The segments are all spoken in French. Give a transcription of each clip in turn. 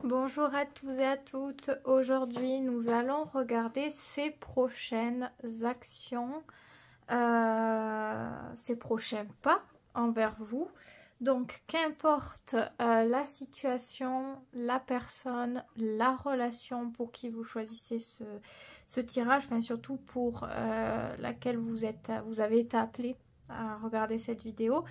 Bonjour à tous et à toutes. Aujourd'hui, nous allons regarder ces prochaines actions, ces prochains pas envers vous. Donc, qu'importe la situation, la personne, la relation pour qui vous choisissez ce tirage, enfin surtout pour laquelle vous avez été appelé à regarder cette vidéo,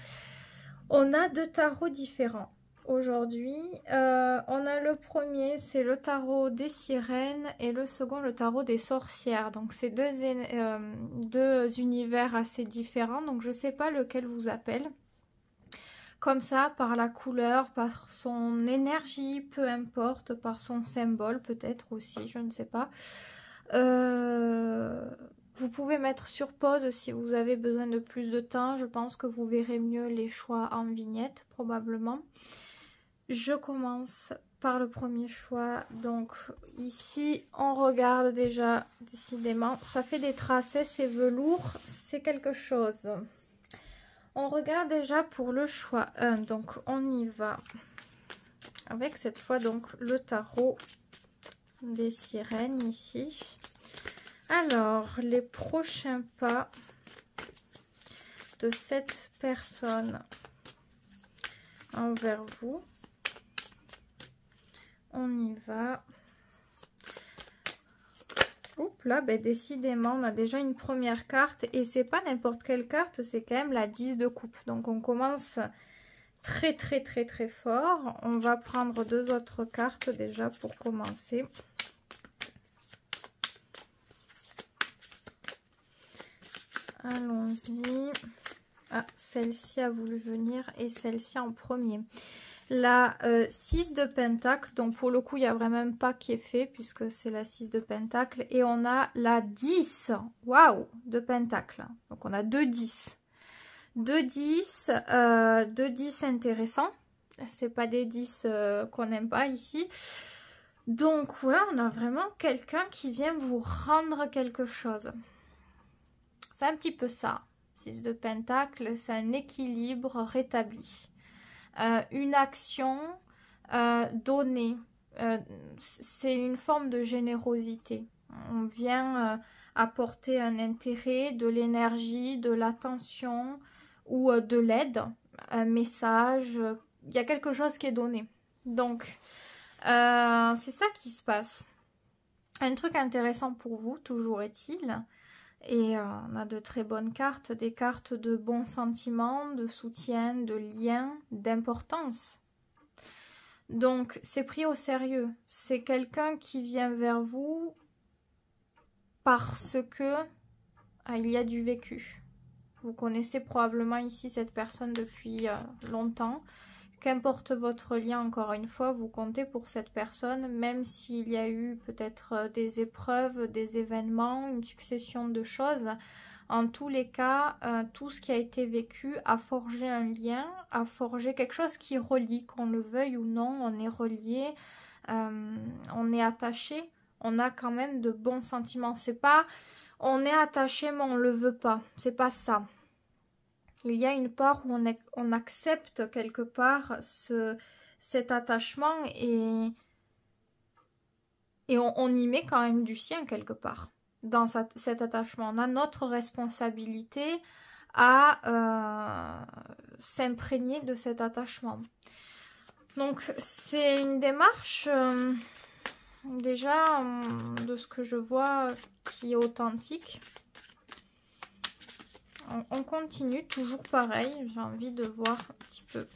on a deux tarots différents. Aujourd'hui, on a le premier, c'est le tarot des sirènes et le second, le tarot des sorcières. Donc, c'est deux univers assez différents. Donc, je ne sais pas lequel vous appelle. Comme ça, par la couleur, par son énergie, peu importe, par son symbole peut-être aussi, je ne sais pas. Vous pouvez mettre sur pause si vous avez besoin de plus de temps. Je pense que vous verrez mieux les choix en vignette, probablement. Je commence par le premier choix. Donc ici, on regarde déjà, décidément, ça fait des tracés, c'est velours, c'est quelque chose. On regarde déjà pour le choix 1. Donc on y va avec cette fois donc le tarot des sirènes ici. Alors, les prochains pas de cette personne envers vous. On y va. Oups, là, ben, décidément, on a déjà une première carte. Et c'est pas n'importe quelle carte, c'est quand même la 10 de coupe. Donc, on commence très, très, très, très fort. On va prendre deux autres cartes déjà pour commencer. Allons-y. Ah, celle-ci a voulu venir et celle-ci en premier. La 6 de pentacle, donc pour le coup, il n'y a vraiment pas qui est fait puisque c'est la 6 de pentacle. Et on a la 10, waouh, de pentacle. Donc on a 2 10. 2 10, 2 10 intéressants. C'est pas des 10 qu'on n'aime pas ici. Donc ouais, on a vraiment quelqu'un qui vient vous rendre quelque chose. C'est un petit peu ça. 6 de pentacle, c'est un équilibre rétabli. Une action donnée, c'est une forme de générosité. On vient apporter un intérêt, de l'énergie, de l'attention ou de l'aide, un message. Il y a quelque chose qui est donné. Donc, c'est ça qui se passe. Un truc intéressant pour vous, toujours est-il. Et on a de très bonnes cartes, des cartes de bons sentiments, de soutien, de lien, d'importance. Donc, c'est pris au sérieux. C'est quelqu'un qui vient vers vous parce que il y a du vécu. Vous connaissez probablement ici cette personne depuis longtemps. Qu'importe votre lien, encore une fois, vous comptez pour cette personne, même s'il y a eu peut-être des épreuves, des événements, une succession de choses. En tous les cas, tout ce qui a été vécu a forgé un lien, a forgé quelque chose qui relie, qu'on le veuille ou non, on est relié, on est attaché, on a quand même de bons sentiments. C'est pas on est attaché mais on le veut pas, c'est pas ça. Il y a une part où on accepte quelque part cet attachement et on y met quand même du sien quelque part dans cet attachement. On a notre responsabilité à s'imprégner de cet attachement. Donc c'est une démarche déjà de ce que je vois qui est authentique. On continue, toujours pareil. J'ai envie de voir un petit peu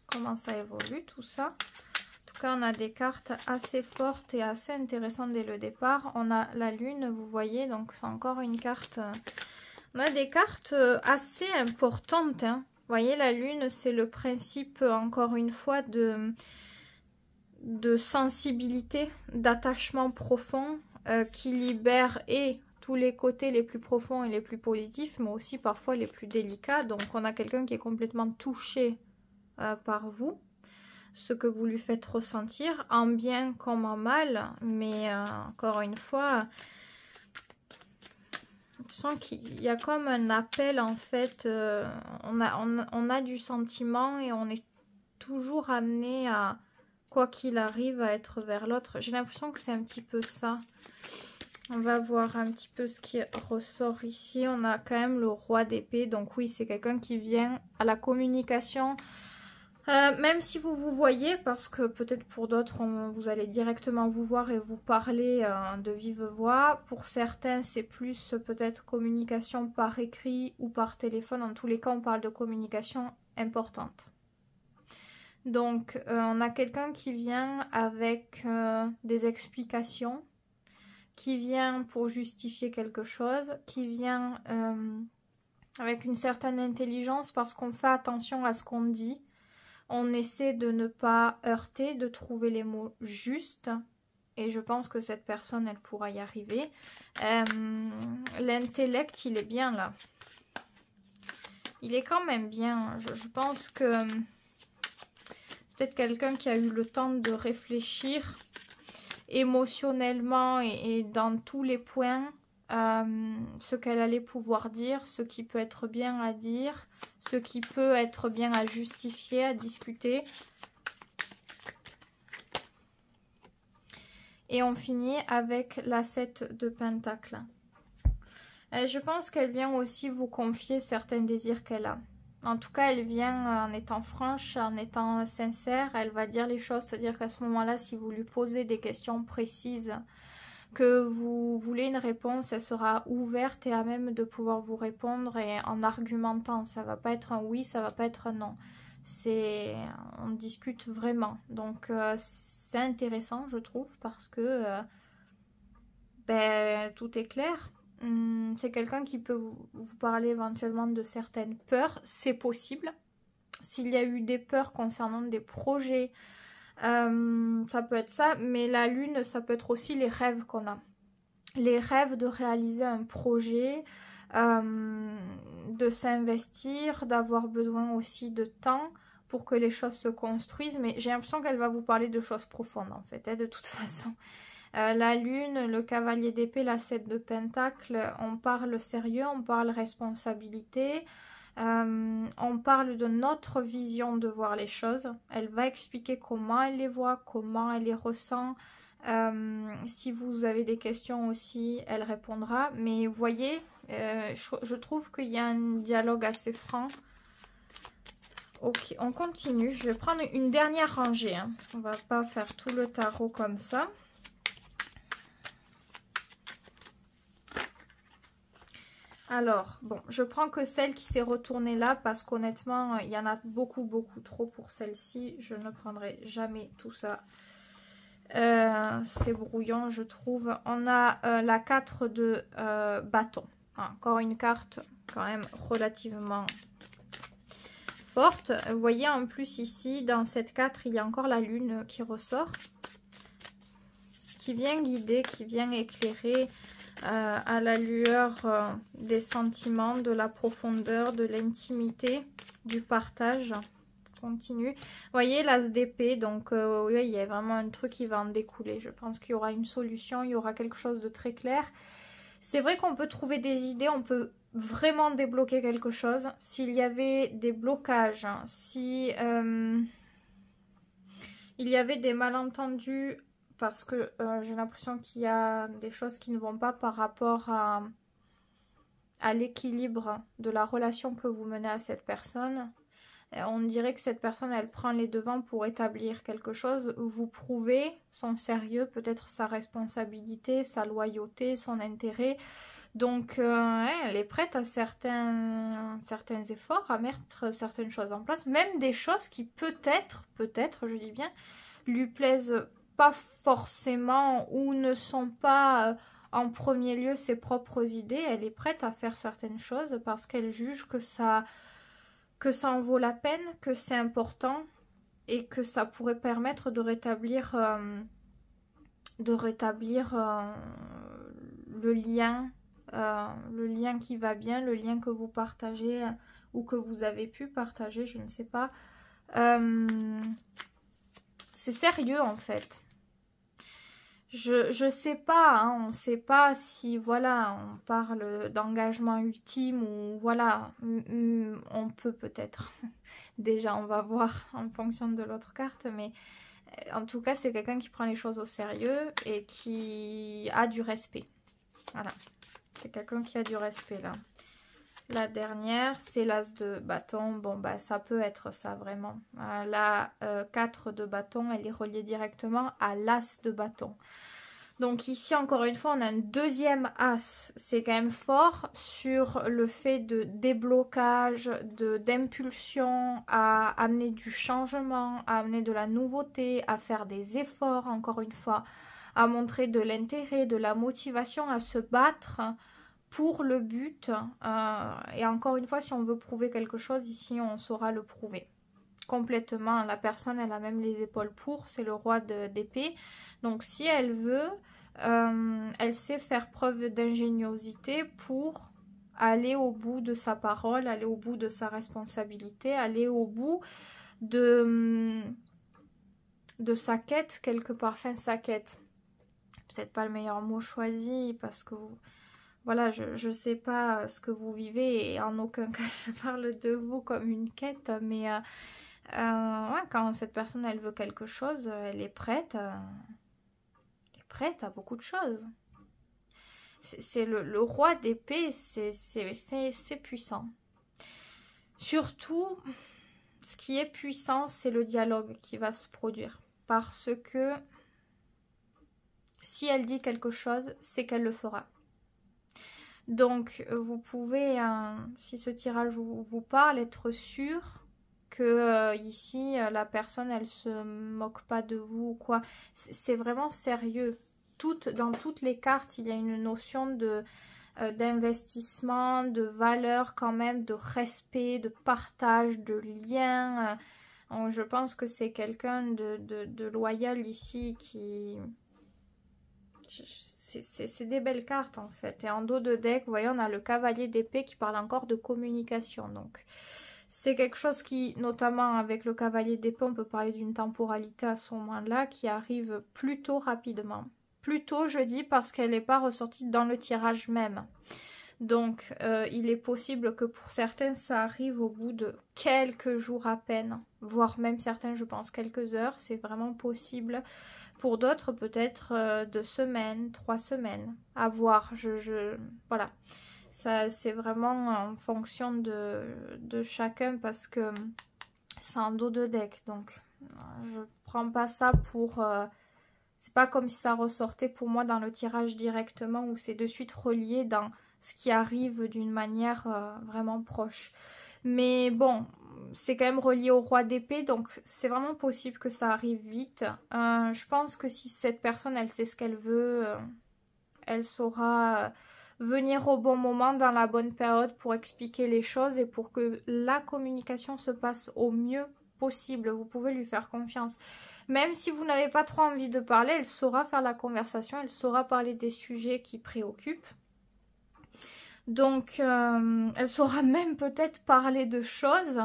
comment ça évolue tout ça. En tout cas, on a des cartes assez fortes et assez intéressantes dès le départ. On a la lune, vous voyez, donc c'est encore une carte. On a des cartes assez importantes. Hein. Vous voyez, la lune, c'est le principe, encore une fois, de sensibilité, d'attachement profond qui libère et tous les côtés les plus profonds et les plus positifs, mais aussi parfois les plus délicats. Donc on a quelqu'un qui est complètement touché par vous, ce que vous lui faites ressentir, en bien comme en mal, mais encore une fois, je sens qu'il y a comme un appel en fait, on a du sentiment et on est toujours amené à quoi qu'il arrive, à être vers l'autre. J'ai l'impression que c'est un petit peu ça. On va voir un petit peu ce qui ressort ici. On a quand même le roi d'épée. Donc oui, c'est quelqu'un qui vient à la communication. Même si vous vous voyez, parce que peut-être pour d'autres, vous allez directement vous voir et vous parler de vive voix. Pour certains, c'est plus peut-être communication par écrit ou par téléphone. En tous les cas, on parle de communication importante. Donc, on a quelqu'un qui vient avec des explications, qui vient pour justifier quelque chose, qui vient avec une certaine intelligence parce qu'on fait attention à ce qu'on dit. On essaie de ne pas heurter, de trouver les mots justes. Et je pense que cette personne, elle pourra y arriver. L'intellect, il est bien là. Il est quand même bien. Je pense que c'est peut-être quelqu'un qui a eu le temps de réfléchir émotionnellement et dans tous les points ce qu'elle allait pouvoir dire, ce qui peut être bien à dire, ce qui peut être bien à justifier, à discuter. Et on finit avec la 7 de Pentacle. Je pense qu'elle vient aussi vous confier certains désirs qu'elle a. En tout cas, elle vient en étant franche, en étant sincère. Elle va dire les choses, c'est-à-dire qu'à ce moment-là, si vous lui posez des questions précises, que vous voulez une réponse, elle sera ouverte et à même de pouvoir vous répondre et en argumentant. Ça va pas être un oui, ça va pas être un non. On discute vraiment. Donc c'est intéressant, je trouve, parce que tout est clair. C'est quelqu'un qui peut vous parler éventuellement de certaines peurs. C'est possible. S'il y a eu des peurs concernant des projets, ça peut être ça. Mais la lune, ça peut être aussi les rêves qu'on a. Les rêves de réaliser un projet, de s'investir, d'avoir besoin aussi de temps pour que les choses se construisent. Mais j'ai l'impression qu'elle va vous parler de choses profondes en fait, de toute façon. La lune, le cavalier d'épée, la 7 de pentacle, on parle sérieux, on parle responsabilité, on parle de notre vision de voir les choses. Elle va expliquer comment elle les voit, comment elle les ressent. Si vous avez des questions aussi, elle répondra. Mais vous voyez, je trouve qu'il y a un dialogue assez franc. Ok, on continue. Je vais prendre une dernière rangée. Hein. On va pas faire tout le tarot comme ça. Alors, bon, je prends que celle qui s'est retournée là parce qu'honnêtement, il y en a beaucoup trop pour celle-ci. Je ne prendrai jamais tout ça. C'est brouillon, je trouve. On a la 4 de bâton. Encore une carte quand même relativement forte. Vous voyez en plus ici, dans cette 4, il y a encore la lune qui ressort. Qui vient guider, qui vient éclairer... à la lueur des sentiments, de la profondeur, de l'intimité, du partage. Continue. Vous voyez l'as d'épée, donc oui, il y a vraiment un truc qui va en découler. Je pense qu'il y aura une solution, il y aura quelque chose de très clair. C'est vrai qu'on peut trouver des idées, on peut vraiment débloquer quelque chose. S'il y avait des blocages, hein, si il y avait des malentendus, parce que j'ai l'impression qu'il y a des choses qui ne vont pas par rapport à l'équilibre de la relation que vous menez à cette personne. On dirait que cette personne, elle prend les devants pour établir quelque chose. Vous prouvez son sérieux, peut-être sa responsabilité, sa loyauté, son intérêt. Donc, elle est prête à certains efforts, à mettre certaines choses en place. Même des choses qui peut-être, je dis bien, lui plaisent pas forcément ou ne sont pas en premier lieu ses propres idées. Elle est prête à faire certaines choses parce qu'elle juge que ça en vaut la peine, que c'est important et que ça pourrait permettre de rétablir le lien qui va bien, le lien que vous partagez ou que vous avez pu partager, je ne sais pas. C'est sérieux en fait. Je sais pas, hein, on sait pas si, voilà, on parle d'engagement ultime ou, voilà, on peut peut-être. Déjà, on va voir en fonction de l'autre carte, mais En tout cas, c'est quelqu'un qui prend les choses au sérieux et qui a du respect. Voilà. C'est quelqu'un qui a du respect, là. La dernière, c'est l'as de bâton. Bon, bah, ça peut être ça, vraiment. La 4 de bâton, elle est reliée directement à l'as de bâton. Donc ici, encore une fois, on a un deuxième as. C'est quand même fort sur le fait de déblocage, d'impulsion, à amener du changement, à amener de la nouveauté, à faire des efforts, encore une fois, à montrer de l'intérêt, de la motivation à se battre pour le but. Et encore une fois, si on veut prouver quelque chose, ici, on saura le prouver. Complètement, la personne elle a même les épaules pour, c'est le roi d'épée, donc si elle veut, elle sait faire preuve d'ingéniosité pour aller au bout de sa parole, aller au bout de sa responsabilité, aller au bout de sa quête quelque part, enfin sa quête, peut-être pas le meilleur mot choisi parce que vous... Voilà, je sais pas ce que vous vivez et en aucun cas je parle de vous comme une quête, mais ouais, quand cette personne elle veut quelque chose, elle est prête à beaucoup de choses. C'est le roi d'épée, c'est puissant. Surtout, ce qui est puissant, c'est le dialogue qui va se produire. Parce que si elle dit quelque chose, c'est qu'elle le fera. Donc, vous pouvez, si ce tirage vous parle, être sûr que ici, la personne, elle se moque pas de vous ou quoi. C'est vraiment sérieux. Dans toutes les cartes, il y a une notion d'investissement, de valeur quand même, de respect, de partage, de lien. Donc, je pense que c'est quelqu'un de loyal ici qui... C'est des belles cartes en fait. Et en dos de deck, vous voyez, on a le cavalier d'épée qui parle encore de communication. Donc, c'est quelque chose qui, notamment avec le cavalier d'épée, on peut parler d'une temporalité à ce moment-là qui arrive plutôt rapidement. Plutôt, je dis, parce qu'elle n'est pas ressortie dans le tirage même. Donc, il est possible que pour certains, ça arrive au bout de quelques jours à peine. Voire même certains, je pense, quelques heures. C'est vraiment possible. Pour d'autres, peut-être 2 semaines, 3 semaines, à voir. Voilà, ça c'est vraiment en fonction de chacun parce que c'est un dos de deck. Donc, je prends pas ça pour... c'est pas comme si ça ressortait pour moi dans le tirage directement où c'est de suite relié dans ce qui arrive d'une manière vraiment proche. Mais bon, c'est quand même relié au roi d'épée, donc c'est vraiment possible que ça arrive vite. Je pense que si cette personne, elle sait ce qu'elle veut, elle saura venir au bon moment, dans la bonne période pour expliquer les choses et pour que la communication se passe au mieux possible. Vous pouvez lui faire confiance. Même si vous n'avez pas trop envie de parler, elle saura faire la conversation, elle saura parler des sujets qui préoccupent. Donc, elle saura même peut-être parler de choses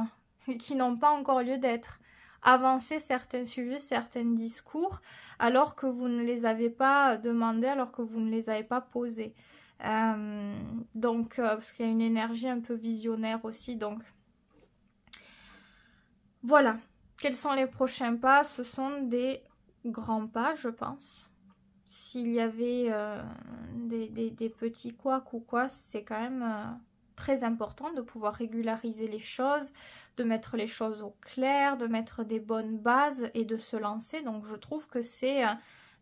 qui n'ont pas encore lieu d'être. Avancer certains sujets, certains discours, alors que vous ne les avez pas demandés, alors que vous ne les avez pas posés. Donc, parce qu'il y a une énergie un peu visionnaire aussi. Donc, voilà. Quels sont les prochains pas? Ce sont des grands pas, je pense. S'il y avait des petits couacs ou quoi, c'est quand même très important de pouvoir régulariser les choses, de mettre les choses au clair, de mettre des bonnes bases et de se lancer. Donc je trouve que c'est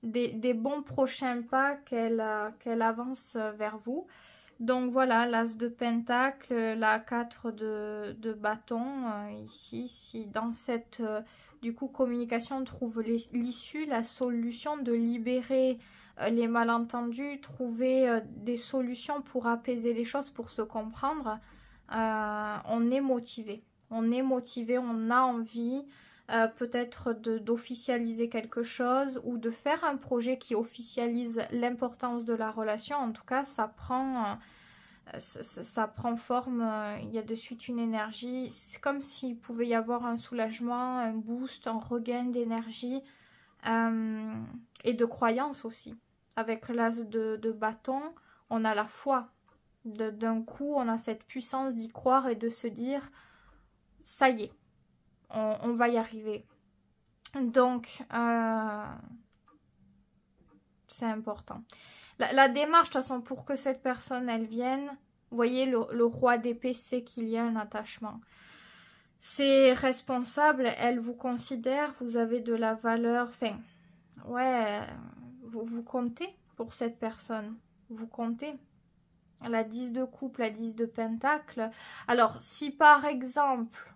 des bons prochains pas qu'elle avance vers vous. Donc voilà, l'as de pentacle, la 4 de bâton, ici, si dans cette du coup communication on trouve l'issue, la solution de libérer les malentendus, trouver des solutions pour apaiser les choses, pour se comprendre, on est motivé. On est motivé, on a envie peut-être d'officialiser quelque chose ou de faire un projet qui officialise l'importance de la relation. En tout cas, ça prend forme, il y a de suite une énergie. C'est comme s'il pouvait y avoir un soulagement, un boost, un regain d'énergie et de croyance aussi. Avec l'as de bâton, on a la foi. D'un coup, on a cette puissance d'y croire et de se dire, ça y est, on va y arriver. Donc, c'est important. La démarche, de toute façon, pour que cette personne, elle vienne, vous voyez, le roi d'épée sait qu'il y a un attachement. C'est responsable, elle vous considère, vous avez de la valeur, enfin, ouais, vous comptez pour cette personne, vous comptez. La 10 de coupe, la 10 de pentacle. Alors, si par exemple,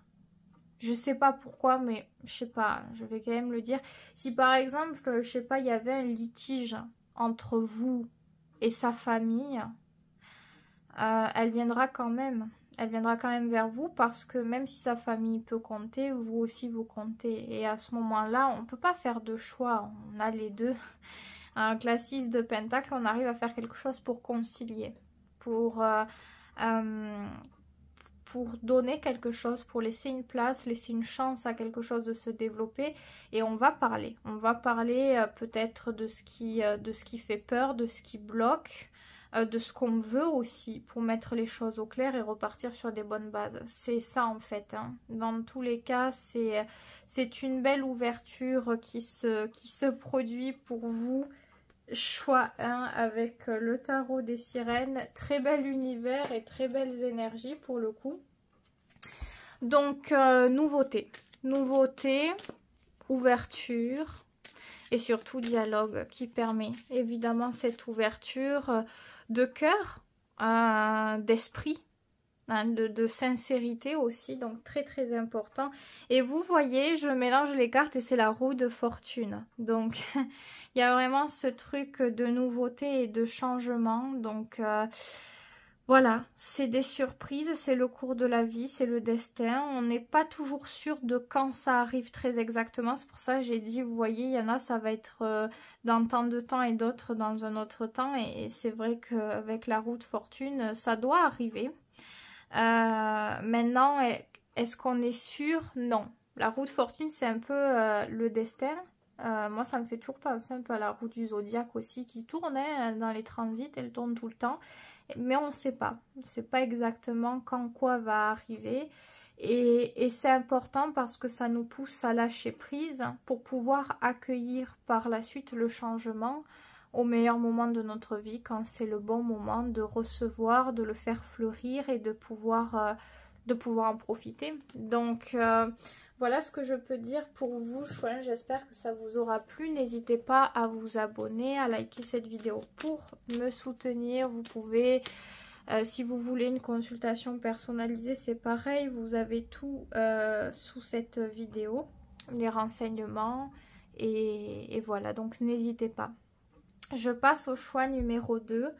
je sais pas pourquoi, mais je sais pas, je vais quand même le dire. Si par exemple, je sais pas, il y avait un litige entre vous et sa famille, elle viendra quand même. Elle viendra quand même vers vous parce que même si sa famille peut compter, vous aussi vous comptez. Et à ce moment-là, on ne peut pas faire de choix. On a les deux. Avec la 6 de pentacle, on arrive à faire quelque chose pour concilier. Pour donner quelque chose, pour laisser une place, laisser une chance à quelque chose de se développer. Et on va parler. On va parler peut-être de ce qui fait peur, de ce qui bloque, de ce qu'on veut aussi, pour mettre les choses au clair et repartir sur des bonnes bases. C'est ça en fait. Hein. Dans tous les cas, c'est une belle ouverture qui se produit pour vous. Choix 1 avec le tarot des sirènes. Très bel univers et très belles énergies pour le coup. Donc, nouveauté. Nouveauté, ouverture et surtout dialogue qui permet évidemment cette ouverture de cœur, d'esprit, hein, de sincérité aussi, donc très très important. Et vous voyez, je mélange les cartes et c'est la roue de fortune. Donc, il y a vraiment ce truc de nouveauté et de changement. Donc, voilà, c'est des surprises, c'est le cours de la vie, c'est le destin. On n'est pas toujours sûr de quand ça arrive très exactement. C'est pour ça que j'ai dit, vous voyez, il y en a, ça va être dans tant de temps et d'autres dans un autre temps. Et c'est vrai qu'avec la roue de fortune, ça doit arriver. Maintenant, est-ce qu'on est sûr? Non. La roue de fortune, c'est un peu le destin. Moi, ça me fait toujours penser un peu à la roue du zodiaque aussi qui tourne hein, dans les transits. Elle tourne tout le temps. Mais on ne sait pas. On ne sait pas exactement quand quoi va arriver. Et c'est important parce que ça nous pousse à lâcher prise pour pouvoir accueillir par la suite le changement au meilleur moment de notre vie, quand c'est le bon moment de recevoir, de le faire fleurir et de pouvoir en profiter. Donc voilà ce que je peux dire pour vous. J'espère que ça vous aura plu. N'hésitez pas à vous abonner, à liker cette vidéo pour me soutenir. Vous pouvez, si vous voulez une consultation personnalisée, c'est pareil. Vous avez tout sous cette vidéo, les renseignements et voilà. Donc n'hésitez pas. Je passe au choix numéro 2.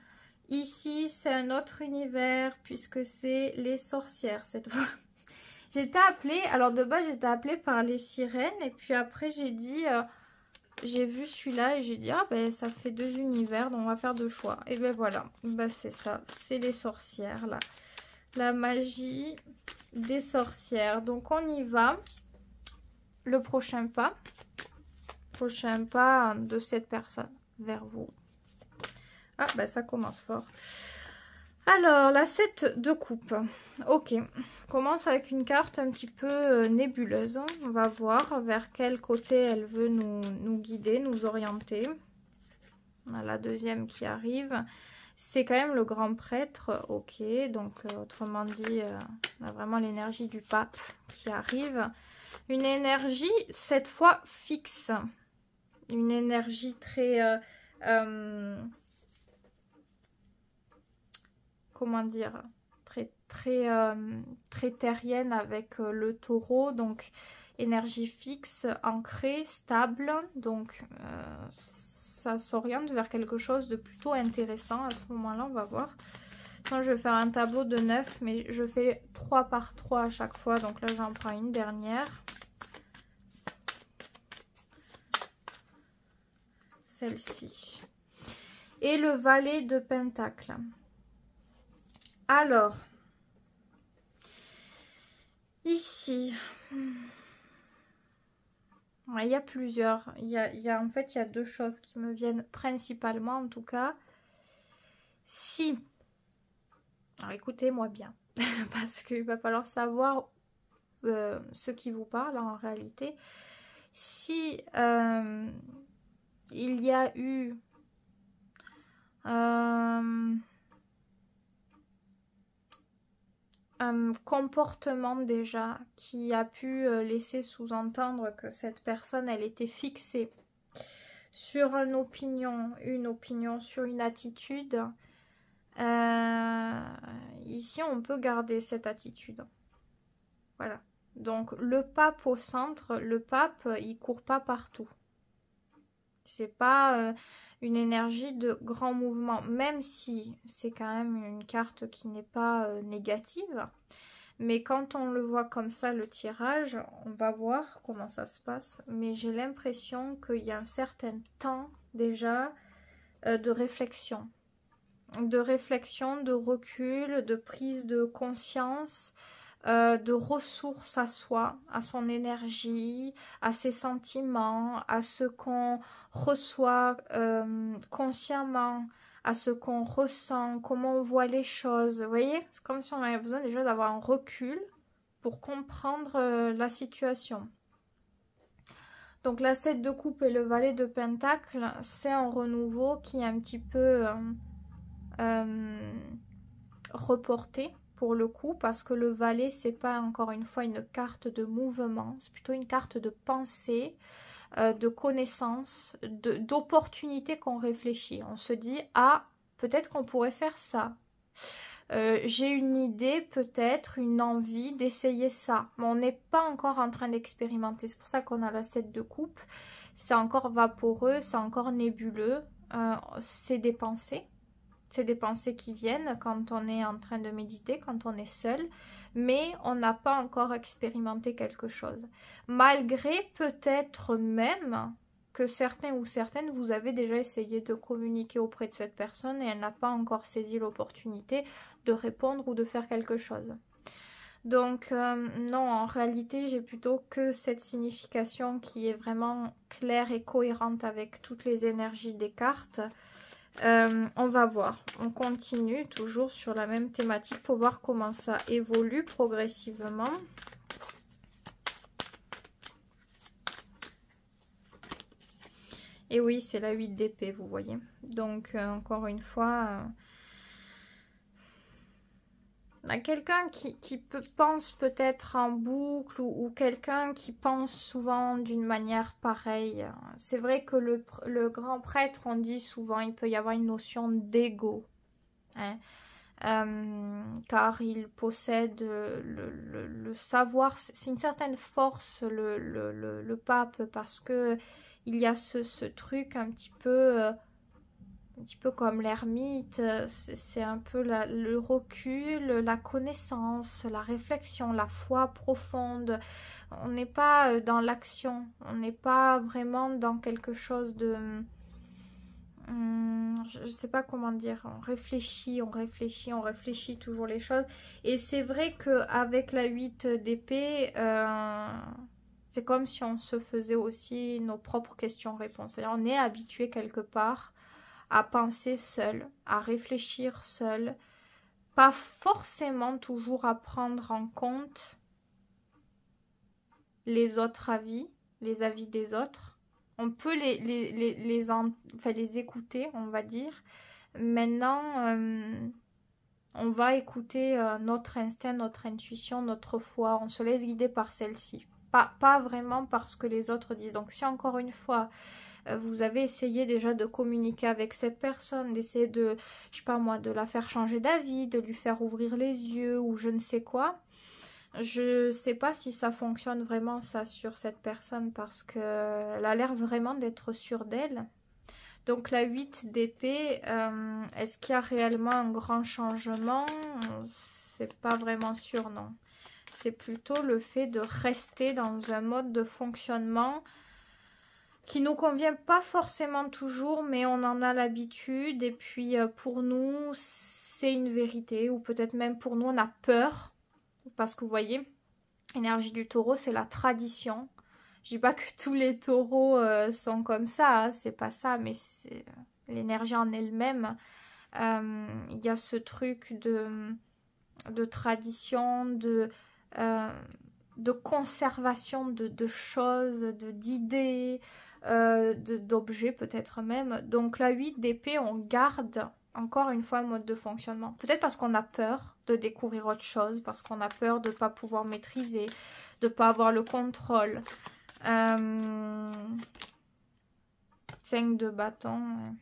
Ici, c'est un autre univers puisque c'est les sorcières cette fois. J'étais appelée, alors de base j'étais appelée par les sirènes et puis après j'ai dit, j'ai vu celui-là et j'ai dit ah ben ça fait 2 univers donc on va faire 2 choix. Et ben voilà, ben c'est ça, c'est les sorcières là. La magie des sorcières. Donc on y va. Le prochain pas de cette personne vers vous. Ah, bah ça commence fort. Alors, la 7 de coupe. Ok, on commence avec une carte un petit peu nébuleuse. On va voir vers quel côté elle veut nous guider, nous orienter. On a la deuxième qui arrive. C'est quand même le grand prêtre. Ok, donc autrement dit, on a vraiment l'énergie du pape qui arrive. Une énergie, cette fois, fixe. Une énergie très... comment dire, très terrienne avec le taureau, donc énergie fixe, ancrée, stable, donc ça s'oriente vers quelque chose de plutôt intéressant à ce moment-là, on va voir. Sinon, je vais faire un tableau de 9, mais je fais 3 par 3 à chaque fois, donc là j'en prends une dernière. Celle-ci. Et le valet de pentacle. Alors, ici, il y a plusieurs. En fait, il y a 2 choses qui me viennent principalement, en tout cas. Si, alors écoutez-moi bien, parce qu'il va falloir savoir ce qui vous parle en réalité. Si il y a eu un comportement déjà qui a pu laisser sous-entendre que cette personne, elle était fixée sur une opinion sur une attitude, ici on peut garder cette attitude. Voilà. Donc le pape au centre, le pape, il court pas partout. C'est pas une énergie de grand mouvement, même si c'est quand même une carte qui n'est pas négative. Mais quand on le voit comme ça, le tirage, on va voir comment ça se passe. Mais j'ai l'impression qu'il y a un certain temps déjà de réflexion. De réflexion, de recul, de prise de conscience, de ressources à soi, à son énergie, à ses sentiments, à ce qu'on reçoit consciemment, à ce qu'on ressent, comment on voit les choses. Vous voyez, c'est comme si on avait besoin déjà d'avoir un recul pour comprendre la situation. Donc la 7 de coupe et le valet de pentacle, c'est un renouveau qui est un petit peu reporté pour le coup, parce que le valet, c'est pas encore une fois une carte de mouvement, c'est plutôt une carte de pensée, de connaissance, d'opportunité qu'on réfléchit. On se dit, ah, peut-être qu'on pourrait faire ça. J'ai une idée, peut-être une envie d'essayer ça, mais on n'est pas encore en train d'expérimenter. C'est pour ça qu'on a la 7 de coupe. C'est encore vaporeux, c'est encore nébuleux, c'est des pensées. C'est des pensées qui viennent quand on est en train de méditer, quand on est seul, mais on n'a pas encore expérimenté quelque chose. Malgré peut-être même que certains ou certaines, vous avez déjà essayé de communiquer auprès de cette personne et elle n'a pas encore saisi l'opportunité de répondre ou de faire quelque chose. Donc non, en réalité, j'ai plutôt que cette signification qui est vraiment claire et cohérente avec toutes les énergies des cartes. On va voir, on continue toujours sur la même thématique pour voir comment ça évolue progressivement. Et oui, c'est la 8 d'épée, vous voyez. Donc, encore une fois, quelqu'un qui pense peut-être en boucle ou quelqu'un qui pense souvent d'une manière pareille. C'est vrai que le grand prêtre, on dit souvent, il peut y avoir une notion d'ego. Hein. Car il possède le savoir, c'est une certaine force le pape, parce que il y a ce truc un petit peu comme l'ermite, c'est un peu le recul, la connaissance, la réflexion, la foi profonde. On n'est pas dans l'action, on n'est pas vraiment dans quelque chose de... je ne sais pas comment dire, on réfléchit toujours les choses. Et c'est vrai qu'avec la 8 d'épée, c'est comme si on se faisait aussi nos propres questions-réponses. C'est-à-dire on est habitué quelque part à penser seul, à réfléchir seul, pas forcément toujours à prendre en compte les autres avis, les avis des autres. On peut les écouter, on va dire. Maintenant, on va écouter notre instinct, notre intuition, notre foi. On se laisse guider par celle-ci. Pas vraiment par ce que les autres disent. Donc si encore une fois, vous avez essayé déjà de communiquer avec cette personne, d'essayer de, je sais pas moi, de la faire changer d'avis, de lui faire ouvrir les yeux ou je ne sais quoi. Je sais pas si ça fonctionne vraiment ça sur cette personne, parce qu'elle a l'air vraiment d'être sûre d'elle. Donc la 8 d'épée, est-ce qu'il y a réellement un grand changement? C'est pas vraiment sûr, non. C'est plutôt le fait de rester dans un mode de fonctionnement qui nous convient pas forcément toujours, mais on en a l'habitude. Et puis pour nous, c'est une vérité, ou peut-être même pour nous, on a peur. Parce que vous voyez, l'énergie du taureau, c'est la tradition. Je dis pas que tous les taureaux sont comme ça, hein, c'est pas ça, mais c'est l'énergie en elle-même. Il y a ce truc de tradition, de conservation de choses, d'idées, d'objets peut-être même. Donc la 8 d'épée, on garde encore une fois un mode de fonctionnement. Peut-être parce qu'on a peur de découvrir autre chose, parce qu'on a peur de ne pas pouvoir maîtriser, de ne pas avoir le contrôle. 5 de bâton.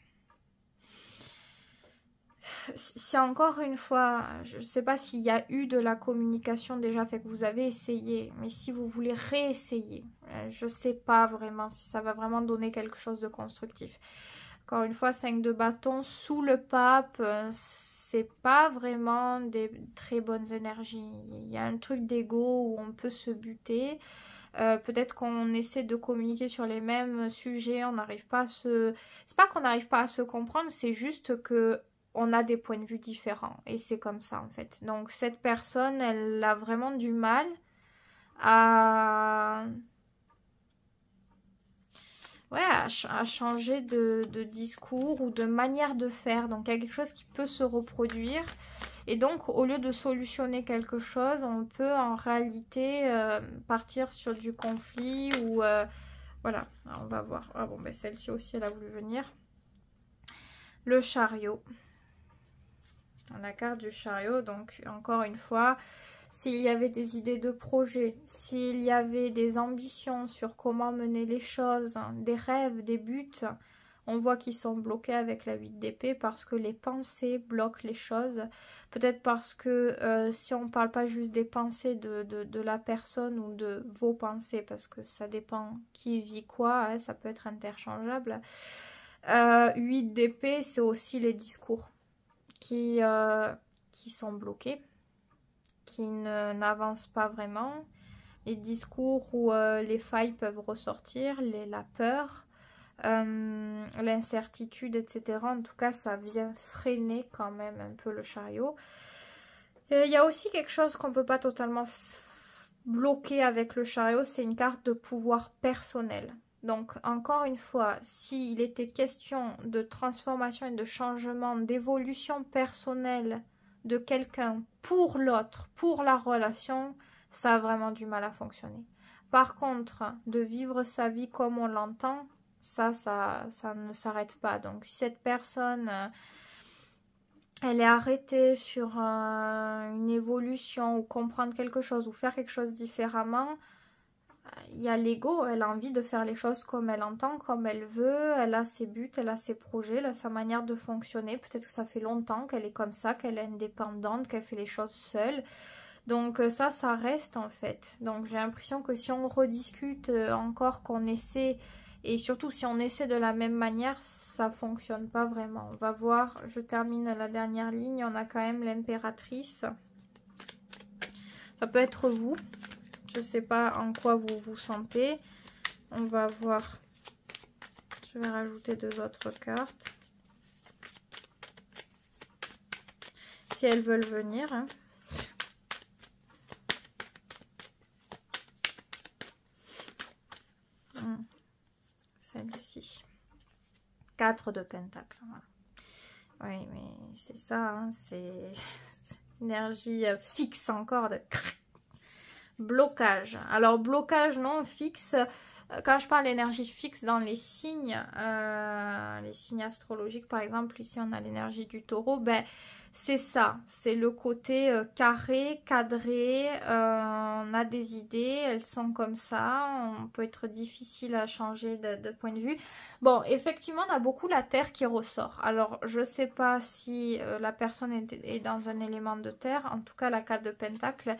Si encore une fois, je ne sais pas s'il y a eu de la communication déjà fait que vous avez essayé, mais si vous voulez réessayer, je ne sais pas vraiment si ça va vraiment donner quelque chose de constructif. Encore une fois, 5 de bâton sous le pape, c'est pas vraiment des très bonnes énergies. Il y a un truc d'ego où on peut se buter. Peut-être qu'on essaie de communiquer sur les mêmes sujets, on n'arrive pas à se... C'est pas qu'on n'arrive pas à se comprendre, c'est juste que on a des points de vue différents. Et c'est comme ça, en fait. Donc, cette personne, elle a vraiment du mal à... Ouais, à changer de discours ou de manière de faire. Donc, il y a quelque chose qui peut se reproduire. Et donc, au lieu de solutionner quelque chose, on peut en réalité partir sur du conflit ou... voilà, alors, on va voir. Ah bon, ben celle-ci aussi, elle a voulu venir. Le chariot. La carte du chariot, donc encore une fois, s'il y avait des idées de projet, s'il y avait des ambitions sur comment mener les choses, des rêves, des buts, on voit qu'ils sont bloqués avec la 8 d'épée parce que les pensées bloquent les choses. Peut-être parce que si on ne parle pas juste des pensées de la personne ou de vos pensées, parce que ça dépend qui vit quoi, hein, ça peut être interchangeable. 8 d'épée, c'est aussi les discours qui sont bloqués, qui n'avancent pas vraiment. Les discours où les failles peuvent ressortir, la peur, l'incertitude, etc. En tout cas, ça vient freiner quand même un peu le chariot. Il y a aussi quelque chose qu'on ne peut pas totalement bloquer avec le chariot, c'est une carte de pouvoir personnel. Donc, encore une fois, s'il était question de transformation et de changement, d'évolution personnelle de quelqu'un pour l'autre, pour la relation, ça a vraiment du mal à fonctionner. Par contre, de vivre sa vie comme on l'entend, ça ne s'arrête pas. Donc, si cette personne, elle est arrêtée sur une évolution ou comprendre quelque chose ou faire quelque chose différemment, il y a l'ego, elle a envie de faire les choses comme elle entend, comme elle veut, elle a ses buts, elle a ses projets, elle a sa manière de fonctionner. Peut-être que ça fait longtemps qu'elle est comme ça, qu'elle est indépendante, qu'elle fait les choses seule. Donc ça reste en fait. Donc j'ai l'impression que si on rediscute encore, qu'on essaie, et surtout si on essaie de la même manière, ça fonctionne pas vraiment. On va voir, je termine la dernière ligne, on a quand même l'impératrice. Ça peut être vous. Je ne sais pas en quoi vous vous sentez. On va voir. Je vais rajouter 2 autres cartes. Si elles veulent venir. Hein. Celle-ci. 4 de pentacle. Voilà. Oui, mais c'est ça. Hein. C'est énergie fixe encore de... Blocage. Alors, blocage, non, fixe. Quand je parle d'énergie fixe dans les signes astrologiques, par exemple, ici on a l'énergie du taureau, ben c'est ça. C'est le côté carré, cadré. On a des idées, elles sont comme ça. On peut être difficile à changer de point de vue. Bon, effectivement, on a beaucoup la terre qui ressort. Alors, je sais pas si la personne est dans un élément de terre. En tout cas, la 4 de pentacle.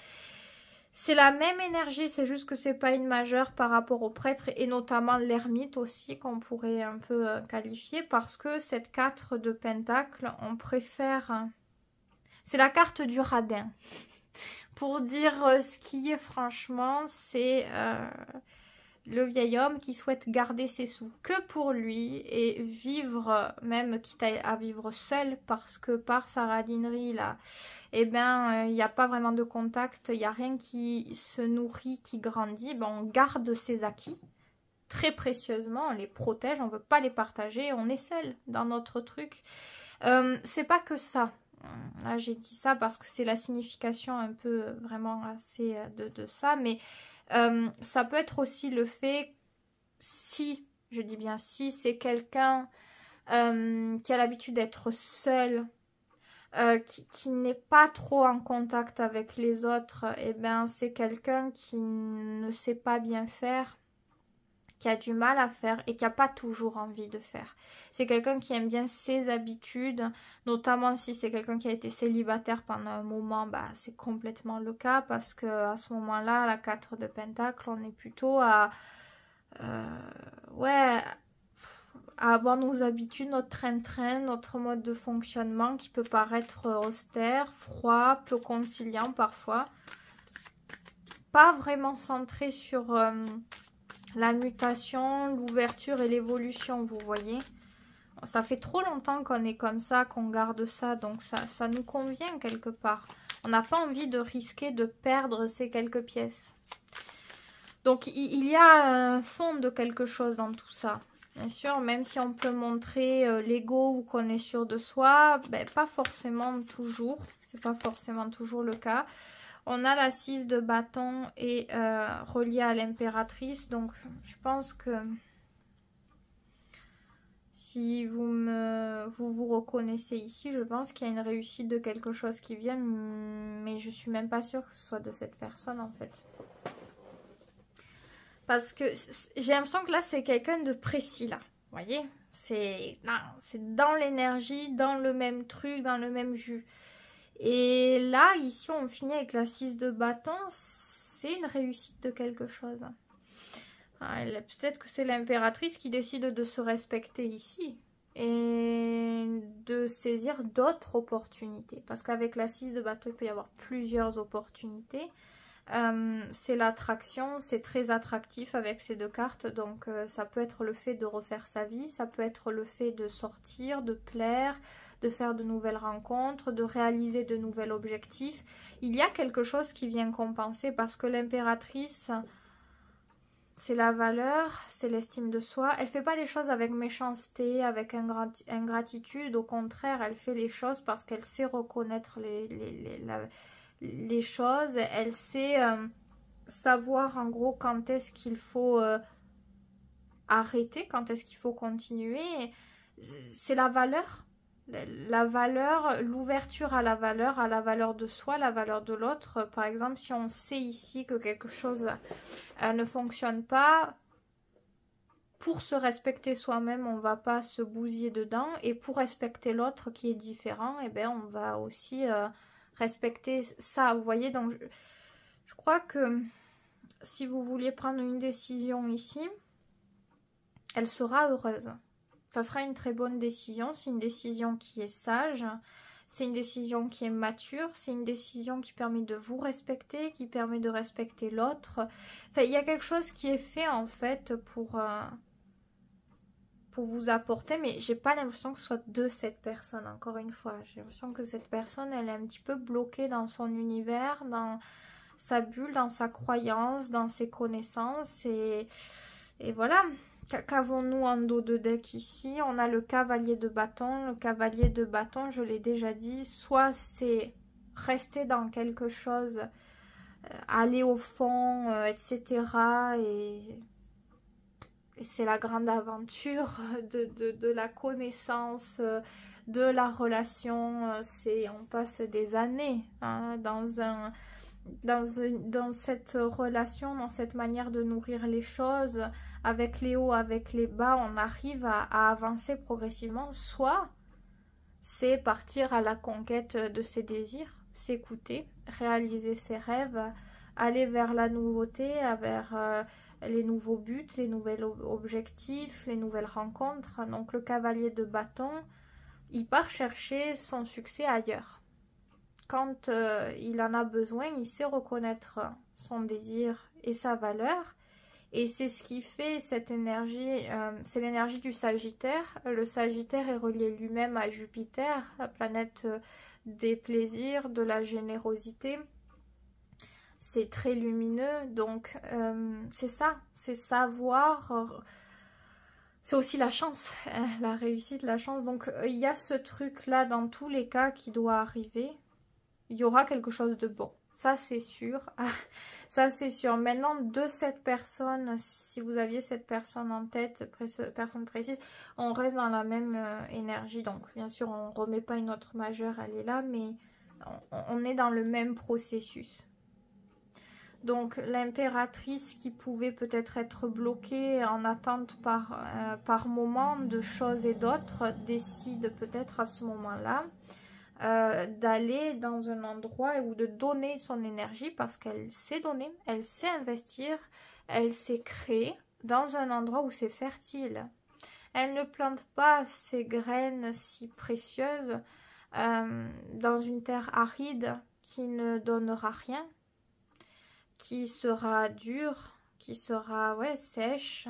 C'est la même énergie, c'est juste que c'est pas une majeure par rapport au prêtre et notamment l'ermite aussi qu'on pourrait un peu qualifier parce que cette 4 de pentacle, on préfère... C'est la carte du radin. Pour dire ce qui est franchement, c'est le vieil homme qui souhaite garder ses sous que pour lui et vivre, même quitte à vivre seul parce que par sa radinerie là, eh bien il n'y a pas vraiment de contact, il n'y a rien qui se nourrit, qui grandit, ben, on garde ses acquis très précieusement, on les protège, on ne veut pas les partager, on est seul dans notre truc. C'est pas que ça. Là, j'ai dit ça parce que c'est la signification un peu vraiment assez de ça. Mais ça peut être aussi le fait, si, je dis bien si, c'est quelqu'un qui a l'habitude d'être seul, qui n'est pas trop en contact avec les autres, et ben c'est quelqu'un qui ne sait pas bien faire, qui a du mal à faire et qui n'a pas toujours envie de faire. C'est quelqu'un qui aime bien ses habitudes, notamment si c'est quelqu'un qui a été célibataire pendant un moment, bah, c'est complètement le cas parce que à ce moment-là, la 4 de Pentacle, on est plutôt à ouais, à avoir nos habitudes, notre train-train, notre mode de fonctionnement qui peut paraître austère, froid, peu conciliant parfois. Pas vraiment centré sur la mutation, l'ouverture et l'évolution, vous voyez. Ça fait trop longtemps qu'on est comme ça, qu'on garde ça, donc ça nous convient quelque part. On n'a pas envie de risquer de perdre ces quelques pièces. Donc il y a un fond de quelque chose dans tout ça. Bien sûr, même si on peut montrer l'ego ou qu'on est sûr de soi, ben, pas forcément toujours. C'est pas forcément toujours le cas. On a la 6 de bâton et reliée à l'impératrice. Donc, je pense que si vous reconnaissez ici, je pense qu'il y a une réussite de quelque chose qui vient. Mais je suis même pas sûre que ce soit de cette personne, en fait. Parce que j'ai l'impression que là, c'est quelqu'un de précis, là. Vous voyez? C'est dans l'énergie, dans le même truc, dans le même jus. Et là, ici, on finit avec la 6 de bâton. C'est une réussite de quelque chose. Peut-être que c'est l'impératrice qui décide de se respecter ici. Et de saisir d'autres opportunités. Parce qu'avec la 6 de bâton, il peut y avoir plusieurs opportunités. C'est l'attraction, c'est très attractif avec ces deux cartes, donc ça peut être le fait de refaire sa vie, ça peut être le fait de sortir, de plaire, de faire de nouvelles rencontres, de réaliser de nouveaux objectifs. Il y a quelque chose qui vient compenser parce que l'impératrice, c'est la valeur, c'est l'estime de soi. Elle fait pas les choses avec méchanceté, avec ingratitude, au contraire, elle fait les choses parce qu'elle sait reconnaître les choses, elle sait savoir en gros quand est-ce qu'il faut arrêter, quand est-ce qu'il faut continuer. C'est la valeur, l'ouverture à la valeur de soi, la valeur de l'autre. Par exemple, si on sait ici que quelque chose ne fonctionne pas, pour se respecter soi-même, on va pas se bousiller dedans, et pour respecter l'autre qui est différent, eh ben on va aussi respecter ça, vous voyez. Donc je crois que si vous vouliez prendre une décision ici, elle sera heureuse. Ça sera une très bonne décision, c'est une décision qui est sage, c'est une décision qui est mature, c'est une décision qui permet de vous respecter, qui permet de respecter l'autre. Enfin, il y a quelque chose qui est fait en fait pour vous apporter, mais j'ai pas l'impression que ce soit de cette personne, encore une fois. J'ai l'impression que cette personne, elle est un petit peu bloquée dans son univers, dans sa bulle, dans sa croyance, dans ses connaissances, et voilà. Qu'avons-nous en dos de deck ici? On a le cavalier de bâton. Le cavalier de bâton, je l'ai déjà dit, soit c'est rester dans quelque chose, aller au fond, etc. Et c'est la grande aventure de la connaissance, de la relation. On passe des années hein, dans cette relation, dans cette manière de nourrir les choses, avec les hauts, avec les bas, on arrive à avancer progressivement. Soit c'est partir à la conquête de ses désirs, s'écouter, réaliser ses rêves, aller vers la nouveauté, vers les nouveaux buts, les nouveaux objectifs, les nouvelles rencontres. Donc le cavalier de bâton, il part chercher son succès ailleurs. Quand il en a besoin, il sait reconnaître son désir et sa valeur. Et c'est ce qui fait cette énergie, c'est l'énergie du Sagittaire. Le Sagittaire est relié lui-même à Jupiter, la planète des plaisirs, de la générosité. C'est très lumineux, donc c'est ça, c'est savoir c'est aussi la chance, la réussite, la chance. Donc il y a ce truc-là dans tous les cas qui doit arriver. Il y aura quelque chose de bon. Ça, c'est sûr. Ça, c'est sûr. Maintenant, de cette personne, si vous aviez cette personne en tête, personne précise, on reste dans la même énergie. Donc, bien sûr, on ne remet pas une autre majeure, elle est là, mais on est dans le même processus. Donc, l'impératrice qui pouvait peut-être être bloquée en attente par moment de choses et d'autres, décide peut-être à ce moment-là d'aller dans un endroit ou de donner son énergie parce qu'elle sait donner, elle sait investir, elle sait créer dans un endroit où c'est fertile. Elle ne plante pas ses graines si précieuses dans une terre aride qui ne donnera rien, qui sera dure, qui sera sèche,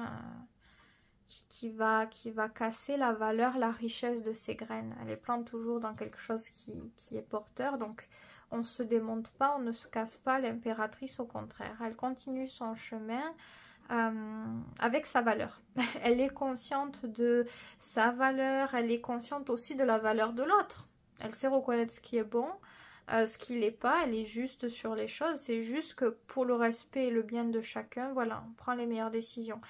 qui va casser la valeur, la richesse de ses graines. Elle les plante toujours dans quelque chose qui est porteur, donc on ne se démonte pas, on ne se casse pas. L'impératrice, au contraire, elle continue son chemin avec sa valeur. Elle est consciente de sa valeur, elle est consciente aussi de la valeur de l'autre. Elle sait reconnaître ce qui est bon, ce qui l'est pas, elle est juste sur les choses. C'est juste que pour le respect et le bien de chacun, voilà, on prend les meilleures décisions.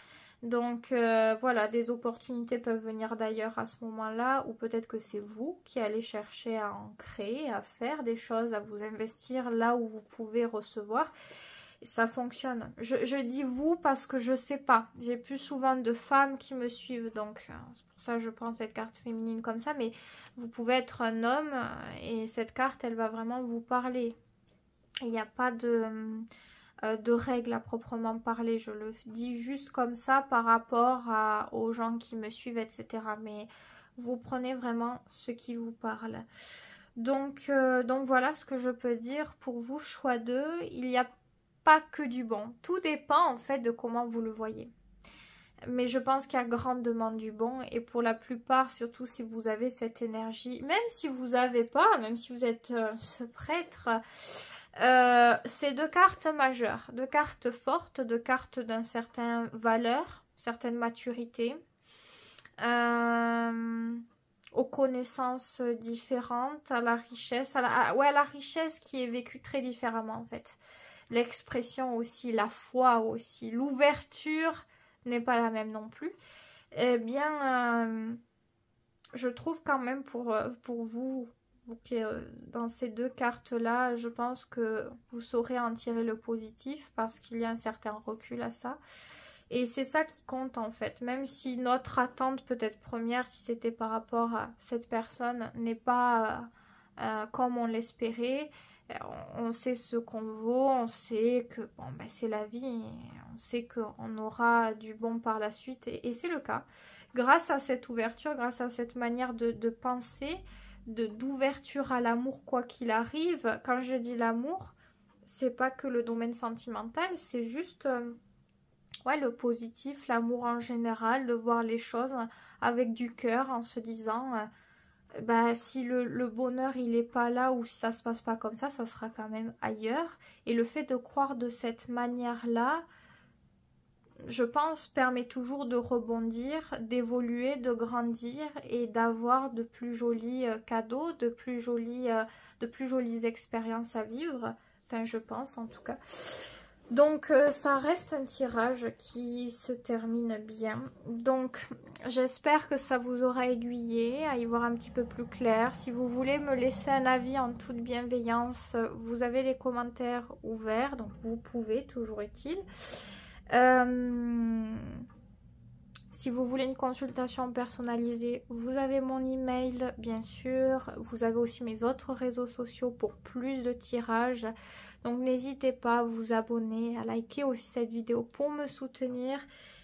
Donc voilà, des opportunités peuvent venir d'ailleurs à ce moment-là, ou peut-être que c'est vous qui allez chercher à en créer, à faire des choses, à vous investir là où vous pouvez recevoir. Et ça fonctionne. Je dis vous parce que je sais pas. J'ai plus souvent de femmes qui me suivent, donc c'est pour ça que je prends cette carte féminine comme ça, mais vous pouvez être un homme et cette carte, elle va vraiment vous parler. Il n'y a pas de règles à proprement parler, je le dis juste comme ça par rapport aux gens qui me suivent, etc. Mais vous prenez vraiment ce qui vous parle. Donc voilà ce que je peux dire pour vous, choix 2. Il n'y a pas que du bon. Tout dépend en fait de comment vous le voyez. Mais je pense qu'il y a grande demande du bon et pour la plupart, surtout si vous avez cette énergie, même si vous n'avez pas, même si vous êtes ce prêtre, c'est deux cartes majeures, deux cartes fortes, deux cartes d'une certaine valeur, certaine maturité, aux connaissances différentes, à la richesse, à la richesse qui est vécue très différemment en fait. L'expression aussi, la foi aussi, l'ouverture n'est pas la même non plus. Eh bien, je trouve quand même pour vous, dans ces deux cartes-là, je pense que vous saurez en tirer le positif parce qu'il y a un certain recul à ça. Et c'est ça qui compte en fait, même si notre attente peut-être première, si c'était par rapport à cette personne, n'est pas comme on l'espérait. On sait ce qu'on vaut, on sait que bon, ben, c'est la vie, on sait qu'on aura du bon par la suite et c'est le cas. Grâce à cette ouverture, grâce à cette manière de penser, d'ouverture à l'amour quoi qu'il arrive. Quand je dis l'amour, c'est pas que le domaine sentimental, c'est juste le positif, l'amour en général, de voir les choses avec du cœur en se disant si le bonheur il est pas là ou si ça se passe pas comme ça sera quand même ailleurs. Et le fait de croire de cette manière-là, je pense, permet toujours de rebondir, d'évoluer, de grandir et d'avoir de plus jolis cadeaux, de plus jolies expériences à vivre. Enfin, je pense en tout cas. Donc, ça reste un tirage qui se termine bien. Donc, j'espère que ça vous aura aiguillé à y voir un petit peu plus clair. Si vous voulez me laisser un avis en toute bienveillance, vous avez les commentaires ouverts, donc vous pouvez, toujours est-il. Si vous voulez une consultation personnalisée, vous avez mon email, bien sûr. Vous avez aussi mes autres réseaux sociaux pour plus de tirages. Donc n'hésitez pas à vous abonner, à liker aussi cette vidéo pour me soutenir.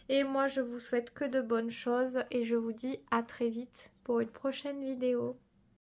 Et moi, je vous souhaite que de bonnes choses et je vous dis à très vite pour une prochaine vidéo.